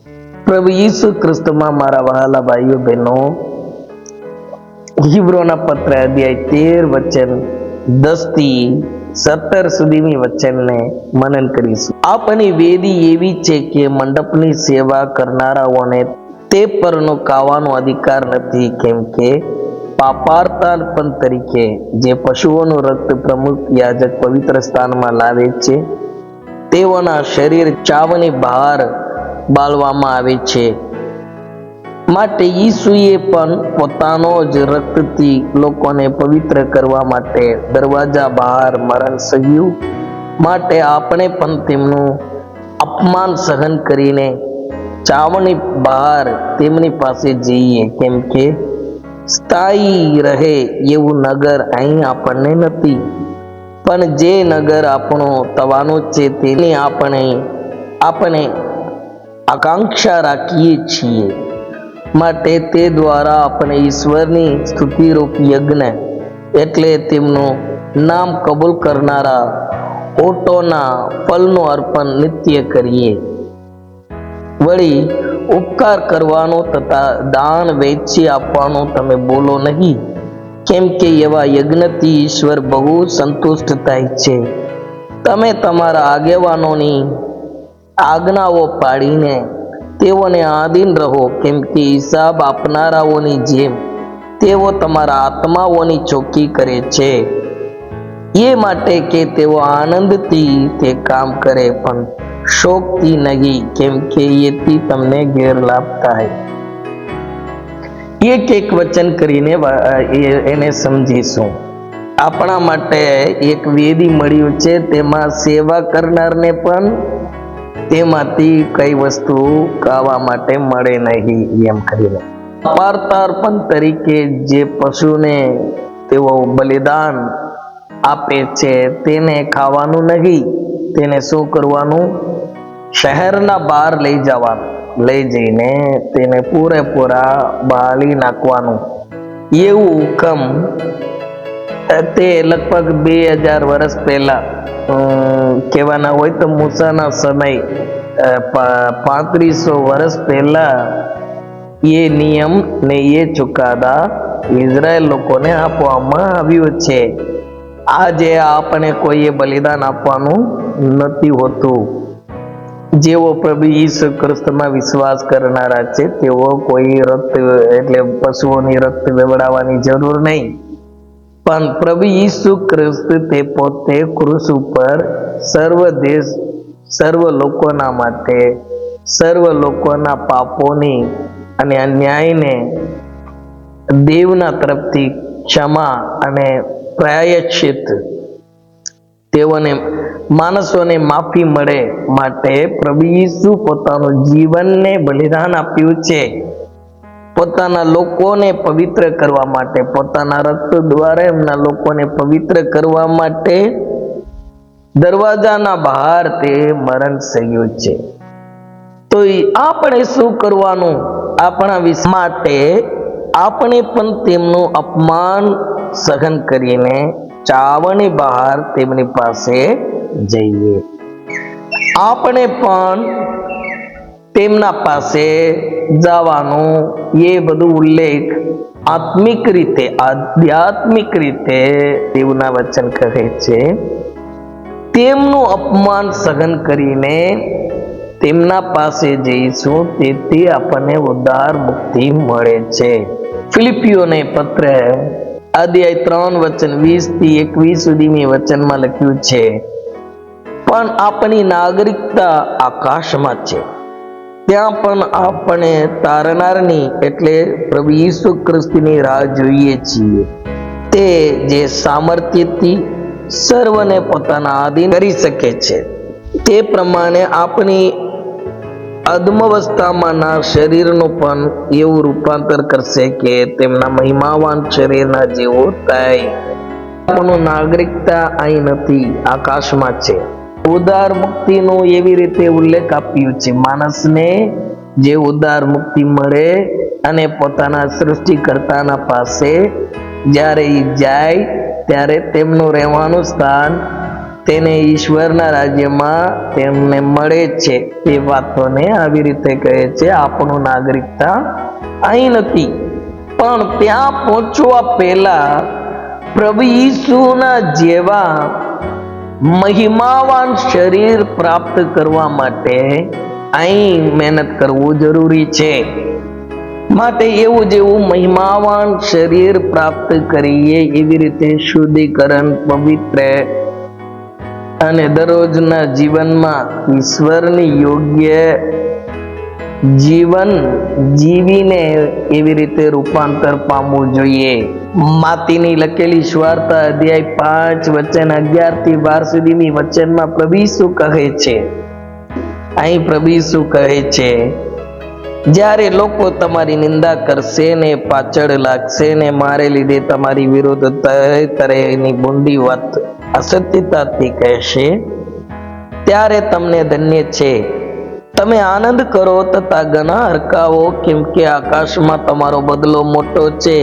પ્રભુ ઈસુ ખ્રિસ્તમાં મારા વહાલા ભાઈઓ બહેનો, હિબ્રોના પત્ર અધ્યાય 13 વચન 10 થી 17 સુધીની વચનને મનન કરીશું. આપણી વેદી એવી છે કે મંડપની સેવા કરનારાઓને તે પરનો ખાવાનો અધિકાર નથી, કેમ કે પાપાર્પણ તરીકે જે પશુઓનું રક્ત પ્રમુખ યાજક પવિત્ર સ્થાનમાં લાવે છે તેઓના શરીર ચાવની બહાર બાળવામાં આવે છે. માટે ઈસુએ પણ પોતાનો જ રક્તથી લોકોને પવિત્ર કરવા માટે દરવાજા બહાર મરણ સહ્યું. માટે આપણે પણ તેમનું અપમાન સહન કરીને ચાવની બહાર તેમની પાસે જઈએ, કેમ કે સ્થાયી રહે એવું નગર અહીં આપણને નથી, પણ જે નગર આપણો થવાનો છે તેની આપણે આકાંક્ષા રાખીએ છીએ. માટે તે દ્વારા આપણે ઈશ્વરની સ્તુતિરૂપ યજ્ઞ એટલે તેમનું નામ કબૂલ કરનારા ઓટોના ફળનું અર્પણ નિત્ય કરીએ. વળી ઉપકાર કરવાનું તથા દાન વેચી આપવાનું તમે બોલો નહીં, કેમ કે એવા યજ્ઞથી ઈશ્વર બહુ સંતુષ્ટ થાય છે. તમે તમારા આગેવાનોની આજ્ઞાઓ પાડીને તેઓને આધીન રહો, કેમ કે હિસાબ આપનારાઓની જેમ તેઓ તમારા આત્માઓની ચોકી કરે છે. એ માટે કે તેઓ આનંદથી તે કામ કરે, પણ શોકથી નહીં, કેમ કે એથી તમને ગેરલાભ થાય. એક વચન કરીને એને સમજીશું. આપણા માટે એક વેદી મળ્યું છે, તેમાં સેવા કરનારને પણ તેમાંથી કઈ વસ્તુ ખાવા માટે મળે નહીં એમ કરીને. પાપાર્પણ તરીકે જે પશુને તેઓ બલિદાન આપે છે તેને ખાવાનું નહીં. તેને શું કરવાનું? શહેરના બહાર લઈ જઈને તેને પૂરેપૂરા બાળી નાખવાનું. એવું હુકમ તે લગભગ 2000 વર્ષ પહેલા કહેવાના હોય તો મૂસાના સમય 3500 વર્ષ પહેલા એ નિયમ ને એ ચુકાદા ઇઝરાયલ લોકોને આપવામાં આવ્યું છે. આજે આપણે કોઈએ બલિદાન આપવાનું નથી હોતું. જેઓ પ્રભુ ઈસુ ખ્રિસ્તમાં વિશ્વાસ કરનારા છે તેઓ કોઈ રક્ત એટલે પશુઓની રક્ત વેવડાવવાની જરૂર નહીં, પણ પ્રભુ ઈસુ ખ્રિસ્ત તે પોતે ક્રૂસ ઉપર સર્વ લોકોના માટે સર્વ લોકોના પાપોની અને અન્યાયને દેવના તરફથી ક્ષમા અને પ્રાયશ્ચિત તેઓને માણસોને માફી મળે માટે પ્રભુ ઈસુ પોતાનું જીવનને બલિદાન આપ્યું છે. પોતાના લોકોને પવિત્ર કરવા માટે, પોતાના રક્ત દ્વારા એમના લોકોને પવિત્ર કરવા માટે દરવાજાના બહાર તે મરણ સહ્યું છે. તો આપણે શું કરવાનું? આપણા વિશ્વ માટે આપણે પણ તેમનું અપમાન સહન કરીને ચાવની બહાર તેમની પાસે જઈએ. આપણે પણ તેમના પાસે જવાનું એ બધું ઉલ્લેખ આધ્યાત્મિક રીતે દેવના વચન કહે છે. તેમનું અપમાન સહન કરીને તેમના પાસે જઈશું, તેથી આપણને ઉદ્ધાર મુક્તિ મળે છે. ફિલિપીઓને પત્ર અધ્યાય 3 વચન 20 થી 21 સુધીની વચનમાં લખ્યું છે, પણ આપણી નાગરિકતા આકાશમાં છે, ત્યાં પણ આપણે તારનારની એટલે પ્રભુ ઈસુ ખ્રિસ્તની રાહ જોઈએ છીએ. તે જે સામર્થ્યથી સર્વને પોતાના આધીન કરી શકે છે, તે પ્રમાણે આપણી અધમવસ્થામાંના શરીરનું પણ એવું રૂપાંતર કરશે કે તેમના મહિમાવાન શરીરના જેવો થાય. આપણું નાગરિકતા અહીં નથી, આકાશમાં છે. ઉદાર મુક્તિનો એવી રીતે ઉલ્લેખ આપ્યું છે. માણસને જે ઉદાર મુક્તિ મળે અને પોતાના સૃષ્ટિકર્તાના પાસે જ્યારે એ જાય ત્યારે તેમનું રહેવાનું સ્થાન તેને ઈશ્વરના રાજ્યમાં તેમને મળે છે. તે વાતોને આવી રીતે કહે છે, આપણું નાગરિકતા અહીં નથી, પણ ત્યાં પહોંચવા પહેલા પ્રભુ ઈસુના જેવા મહિમાવાન શરીર પ્રાપ્ત કરવા માટે અહીં મહેનત કરવું જરૂરી છે. માટે એવું જેવું મહિમાવાન શરીર પ્રાપ્ત કરીએ એવી રીતે શુદ્ધિકરણ, પવિત્ર અને દરરોજના જીવનમાં ઈશ્વરની યોગ્ય જીવન જીવીને એવી રીતે રૂપાંતર પામવું જોઈએ. માતીની લખેલી સુવાર્તા અધ્યાય 5 વચન 11 થી 12 સુધીની વચનમાં પ્રભુ ઈસુ કહે છે, અહીં પ્રભુ ઈસુ કહે છે, જ્યારે લોકો તમારી નિંદા કરશે ને પાછળ લાગશે ને મારે લીધે તમારી વિરુદ્ધ તરેની બુંદી વાત અસત્યતાથી કહેશે, ત્યારે તમને ધન્ય છે. તમે આનંદ કરો તથા ઘણા હરખાવો, કેમ કે આકાશમાં તમારો બદલો મોટો છે.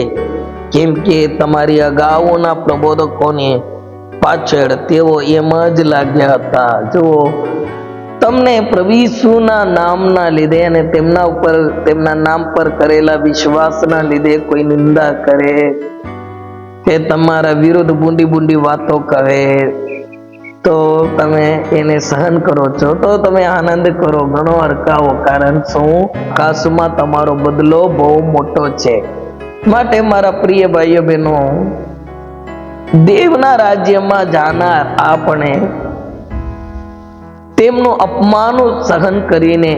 કેમ કે તમારી અગાઉના પ્રબોધકોની પાછળ તેઓ એમ જ લાગ્યા હતા. જુઓ, તમને પ્રભુ ઈસુના નામના લીધે અને તેમના નામ પર કરેલા વિશ્વાસના લીધે કોઈ નિંદા કરે કે તમારા વિરુદ્ધ બુંદી વાતો કહે તો તમે એને સહન કરો છો, તો તમે આનંદ કરો, ઘણો હરખાવો. કારણ શું? આકાશમાં તમારો બદલો બહુ મોટો છે. માટે મારા પ્રિય ભાઈઓ બહેનો, દેવના રાજ્યમાં જાનાર આપણે તેમનું અપમાન સહન કરીને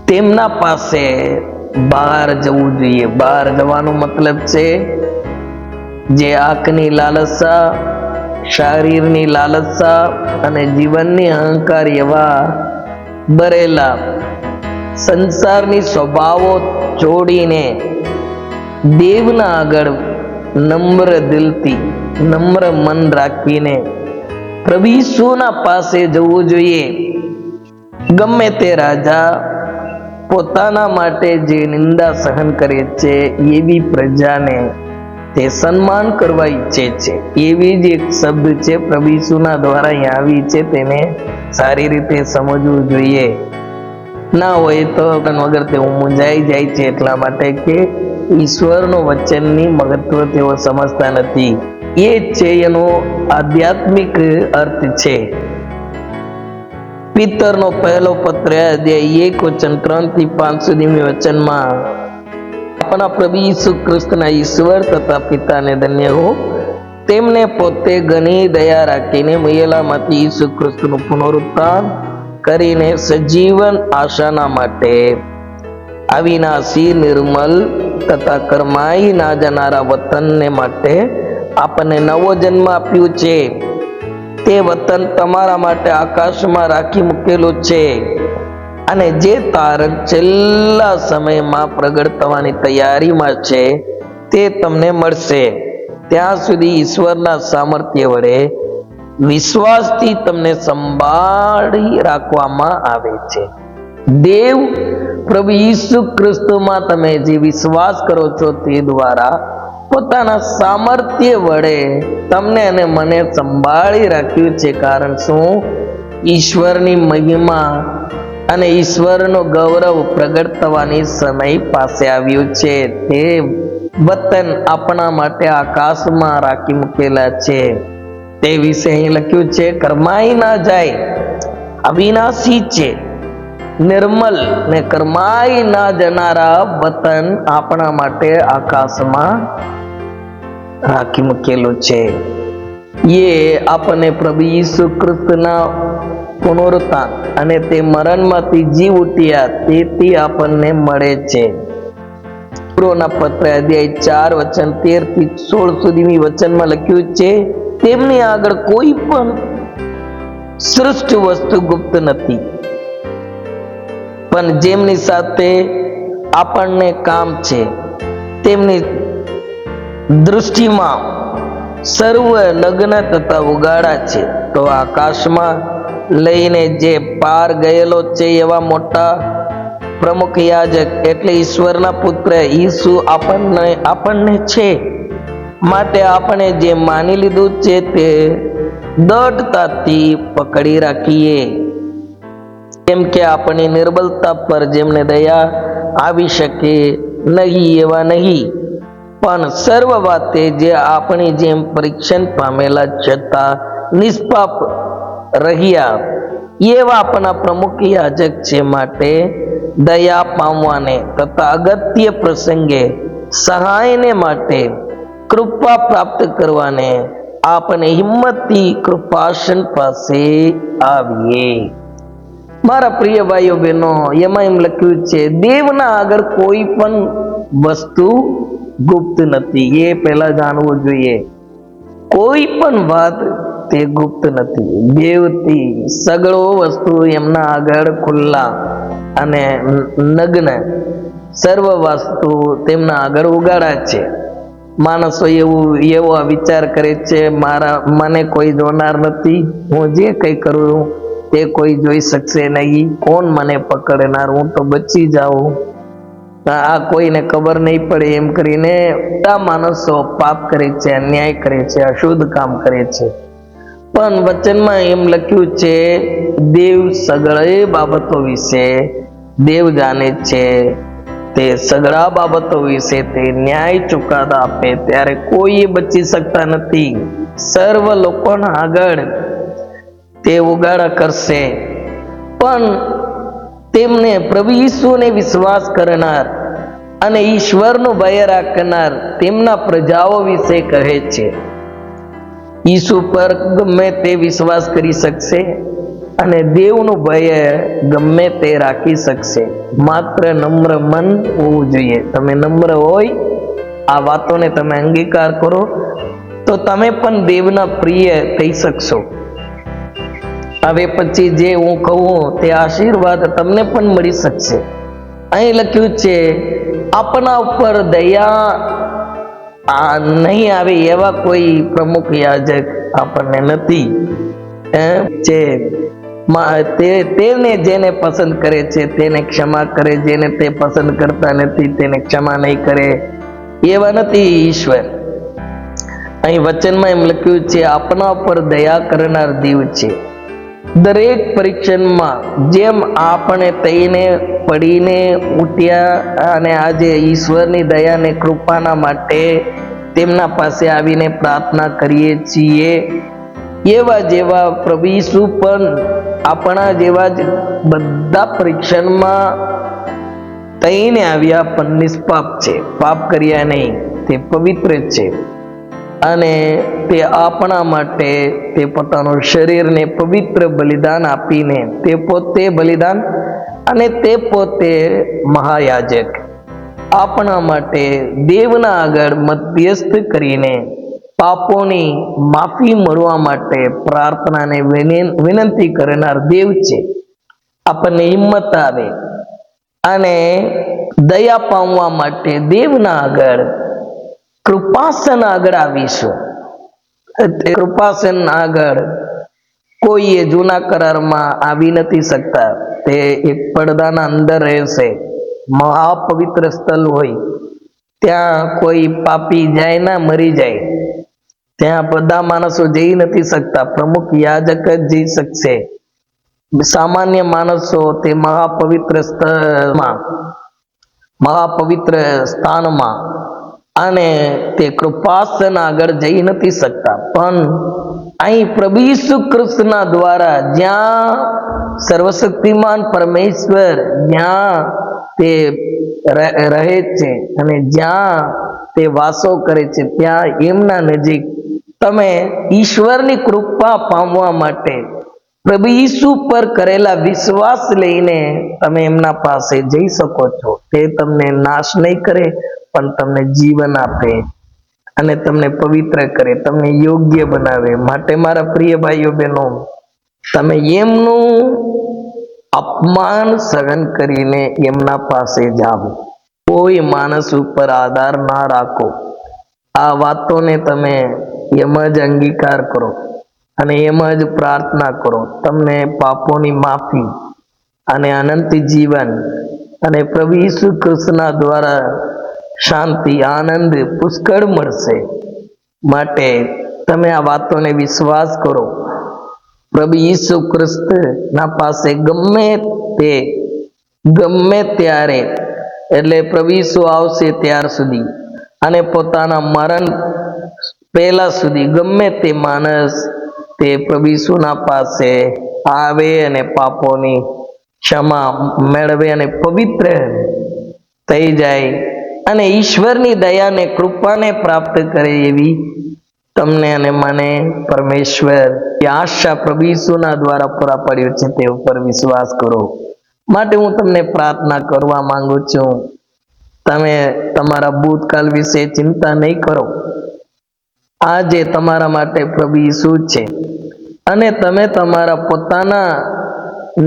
તેમના પાસે બહાર જવું જોઈએ. બહાર જવાનો મતલબ છે જે આંખની લાલસા, શરીરની લાલસા અને જીવનની અહંકાર એવા ભરેલા સંસારની સ્વભાવો છોડીને દેવના આગળ નમ્ર દિલથી, નમ્ર મન રાખીને પ્રભુ ઈસુના પાસે જવું જોઈએ. ગમે તે રાજા પોતાના માટે જે નિંદા સહન કરે છે એવી પ્રજાને તે સન્માન કરવા ઈચ્છે છે. એવી જ એક શબ્દ છે પ્રભુ ઈસુના દ્વારા અહીં આવી છે, તેને સારી રીતે સમજવું જોઈએ. ના હોય તો વગર તેઓ મૂંઝાઈ જાય છે, એટલા માટે કે ઈશ્વરનો વચનની મહત્વ તેઓ સમજતા નથી. એ છે એનો આધ્યાત્મિક અર્થ છે. પિતરનો પહેલો પત્ર અધ્યાય 1 વચન 3 થી 5 સુધીની વચનમાં આપણા પ્રભુ ઈસુ ખ્રિસ્તના ઈશ્વર તથા પિતાને ધન્ય હો, તેમને પોતે ઘણી દયા રાખીને મરેલામાંથી ઈસુ ખ્રિસ્તનું પુનરુત્થાન કરીને સજીવન આશાના માટે અવિનાશી, નિર્મલ તથા કરમાઈ ના જનારા વતનને માટે આપણને નવો જન્મ આપ્યું છે. તે વતન તમારા માટે આકાશમાં રાખી મૂકેલું છે અને જે તારક છેલ્લા સમયમાં પ્રગટ થવાની તૈયારીમાં છે તે તમને મળશે. ત્યાં સુધી ઈશ્વરના સામર્થ્ય વડે વિશ્વાસથી તમને સંભાળી રાખવામાં આવે છે. દેવ પ્રભુ ઈસુ ખ્રિસ્તમાં તમે જે વિશ્વાસ કરો છો તે દ્વારા પોતાના સામર્થ્ય વડે તમને અને મને સંભાળી રાખ્યું છે. કારણ શું? ઈશ્વરની મહિમા અને ઈશ્વરનો ગૌરવ પ્રગટ થવાની સમય પાસે આવ્યું છે. તે વતન આપણા માટે આકાશમાં રાખી મૂકેલા છે. તે વિશે અહીં લખ્યું છે, કરમાઈ ના જાય, અવિનાશી છે, નિર્મલ ને કરમાઈ ના જનારા વતન આપણા માટે આકાશમાં રાખી મૂકેલું છે. એ આપણને પ્રભુ ઈસુ ખ્રિસ્તના પુનરુત્થાન અને તે મરણમાંથી જીવ ઉઠ્યા તેથી આપણને મળે છે. ના પત્ર અધ્યાય 4 વચન 13 થી 16 સુધીની વચનમાં લખ્યું છે, તેમની આગળ કોઈ પણ શ્રેષ્ઠ વસ્તુ ગુપ્ત નથી, પણ જેમની સાથે આપણને કામ છે તેમની દૃષ્ટિમાં સર્વ નગ્ન તથા ઉગાડા છે. તો આકાશમાં લઈને જે પાર ગયેલો છે એવા મોટા પ્રમુખ યાજક એટલે ઈશ્વરના પુત્ર ઈસુ આપણને છે. માટે આપણે જે માની લીધું છે તે દ્રઢતાથી પકડી રાખીએ, કેમ કે આપણી નિર્બળતા પર જેમને દયા આવી શકે નહીં એવા નહીં, પણ સર્વ વાતે જે આપણી જેમ પરીક્ષણ પામેલા છતાં નિષ્પાપ રહ્યા એવા આપણા પ્રમુખ યાજક છે. માટે દયા પામવાને તથા અગત્ય પ્રસંગે સહાયને માટે કૃપા પ્રાપ્ત કરવાને આપણે હિંમતથી કૃપાસન પાસે આવીએ. મારા પ્રિય ભાઈઓ બહેનો, એમાં એમ લખ્યું છે, દેવના આગળ કોઈ પણ વસ્તુ ગુપ્ત નથી. એ પહેલા જાણવું જોઈએ. કોઈ પણ વાત તે ગુપ્ત નથી. દેવથી સગળો વસ્તુ એમના આગળ ખુલ્લા અને નગ્ન સર્વ વસ્તુ તેમના આગળ ઉગાડા છે. માણસો એવો વિચાર કરે છે, મને કોઈ જોનાર નથી, હું જે કઈ કરું તે કોઈ જોઈ શકશે નહીં, કોણ મને પકડનાર, હું તો બચી જાઉં, આ કોઈને ખબર નહીં પડે એમ કરીને બધા માણસો પાપ કરે છે, અન્યાય કરે છે, અશુદ્ધ કામ કરે છે. પણ વચનમાં એમ લખ્યું છે, દેવ સગળે બાબતો વિશે દેવ જાણે છે. તે સગળા બાબતો વિશે તે ન્યાય ચુકાદા આપે ત્યારે કોઈ બચી શકતા નથી. સર્વ લોકોના આગળ તે ઉગાડા કરશે. પણ તેમને પ્રભુ ઈસુને વિશ્વાસ કરનાર અને ઈશ્વરનો ભય રાખનાર તેમના પ્રજાઓ વિશે કહે છે. ઈસુ પર ગમે તે વિશ્વાસ કરી શકશે અને દેવનું ભય ગમે તે રાખી શકશે. માત્ર નમ્ર મન હોવું જોઈએ. તમે નમ્ર હોય, આ વાતોને તમે અંગીકાર કરો, તો તમે પણ દેવના પ્રિય થઈ શકશો. હવે પછી જે હું કહું તે આશીર્વાદ તમને પણ મળી શકશે. અહીં લખ્યું છે, આપણા ઉપર દયા નહીં આવે એવા કોઈ પ્રમુખ યાજક આપણને નથી. તેને જેને પસંદ કરે છે તેને ક્ષમા કરે, જેને તે પસંદ કરતા નથી તેને ક્ષમા નહીં કરે એવા નથી ઈશ્વર. અહીં વચનમાં એમ લખ્યું છે, આપણા પર દયા કરનાર દેવ છે. દરેક પરીક્ષણમાં જેમ આપણે થઈને પડીને ઉઠ્યા અને આજે ઈશ્વરની દયાને કૃપાના માટે તેમના પાસે આવીને પ્રાર્થના કરીએ છીએ, એવા જેવા પ્રભુ ઈસુ પણ આપણા જેવા જ બધા પરીક્ષણમાં થઈને આવ્યા, પણ નિષ્પાપ છે, પાપ કર્યા નહીં, તે પવિત્ર છે. અને તે આપણા માટે તે પોતાનું શરીરને પવિત્ર બલિદાન આપીને તે પોતે બલિદાન અને તે પોતે મહાયાજક આપણા માટે દેવના આગળ મધ્યસ્થ કરીને પાપોની માફી મળવા માટે પ્રાર્થનાને વિનંતી કરનાર દેવ છે. આપણને હિંમત આવે અને દયા પામવા માટે દેવના આગળ કૃપાસન આગળ આવીશું. કૃપાસન આગળ કોઈ જૂના કરારમાં આવી નથી શકતા. તે એક પડદાના અંદર રહેશે. મહાપવિત્ર સ્થળ હોય ત્યાં કોઈ પાપી જાય ના મરી જાય, ત્યાં બધા માણસો જઈ નથી શકતા. પ્રમુખ યાજક જ જઈ શકશે. સામાન્ય માણસો તે મહાપવિત્ર સ્થાનમાં અને તે કૃપાસન આગળ જઈ નથી શકતા. પણ અહીં પ્રભુ ઈસુ કૃષ્ણના દ્વારા જ્યાં સર્વશક્તિમાન પરમેશ્વર જ્યાં તે રહે છે અને જ્યાં તે વાસો કરે છે, ત્યાં એમના નજીક તમે ઈશ્વરની કૃપા પામવા માટે પ્રભુ ઈસુ પર કરેલા વિશ્વાસ લઈને તમે એમના પાસે જઈ શકો છો. તે તમને નાશ નહીં કરે, પણ તમને જીવન આપે અને તમને પવિત્ર કરે, તમને યોગ્ય બનાવે. માટે મારા પ્રિય ભાઈઓ બહેનો, તમે એમનું અપમાન સહન કરીને એમના પાસે જાઓ. કોઈ માણસ ઉપર આધાર ના રાખો. આ વાતોને તમે એમ જ અંગીકાર કરો અને એમ જ પ્રાર્થના કરો. તમને પાપોની માફી અને અનંત જીવન અને પ્રભુ ઈસુ કૃષ્ણના દ્વારા શાંતિ, આનંદ પુષ્કળ મળશે. માટે તમે આ વાતોને વિશ્વાસ કરો પ્રભુ ઈસુ ખ્રિસ્તના પાસે ગમે ત્યારે એટલે પ્રભુ ઈસુ આવશે ત્યાર સુધી અને પોતાના મરણ પહેલા સુધી ગમે તે માણસ તે પ્રભુ ઈસુના પાસે આવે અને પાપોની ક્ષમા મેળવે અને પવિત્ર થઈ જાય અને ઈશ્વરની દયાને કૃપાને પ્રાપ્ત કરે એવી તમને અને મને પરમેશ્વર આશા પ્રભુ ઈસુના દ્વારા પૂરા પાડ્યો છે તે ઉપર વિશ્વાસ કરો. માટે હું તમને પ્રાર્થના કરવા માંગુ છું, તમે તમારા ભૂતકાળ વિશે ચિંતા નહીં કરો. આજે તમારા માટે પ્રભુ ઈસુ છે અને તમે તમારા પોતાના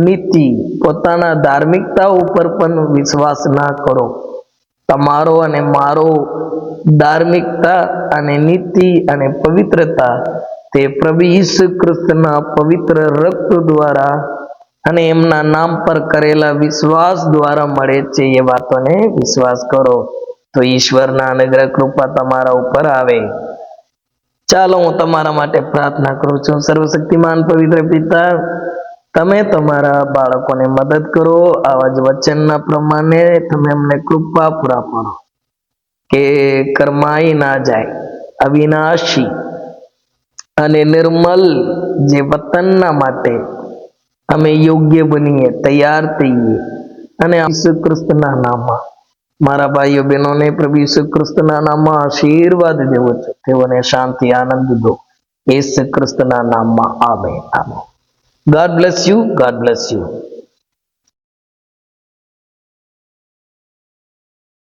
નીતિ, પોતાના ધાર્મિકતા ઉપર પણ વિશ્વાસ ના કરો. તમારો અને મારો ધાર્મિકતા અને નીતિ અને પવિત્રતા તે પ્રભુ ઈસુ ખ્રિસ્તના પવિત્ર રક્ત દ્વારા અને એમના નામ પર કરેલા વિશ્વાસ દ્વારા મળે છે. એ વાતોને વિશ્વાસ કરો તો ઈશ્વરના અનુગ્રહ કૃપા તમારા ઉપર આવે. ચાલો હું તમારા માટે પ્રાર્થના કરું છું. સર્વશક્તિમાન પવિત્ર પિતા, તમે તમારા બાળકોને મદદ કરો. આવા જ વચનના પ્રમાણે તમે અમને કૃપા પૂરા પાડો કે કરમાઈ ના જાય અવિનાશી અને નિર્મલ જે વતનના માટે અમે યોગ્ય બનીએ, તૈયાર થઈએ અને ઈસુ ખ્રિસ્તના નામમાં મારા ભાઈઓ બહેનોને પ્રભુ ઈસુ ખ્રિસ્તના નામમાં આશીર્વાદ દેવો છે. તેઓને શાંતિ, આનંદ દો ઈસુ ખ્રિસ્તના નામમાં. Amen. Amen. God bless you. God bless you.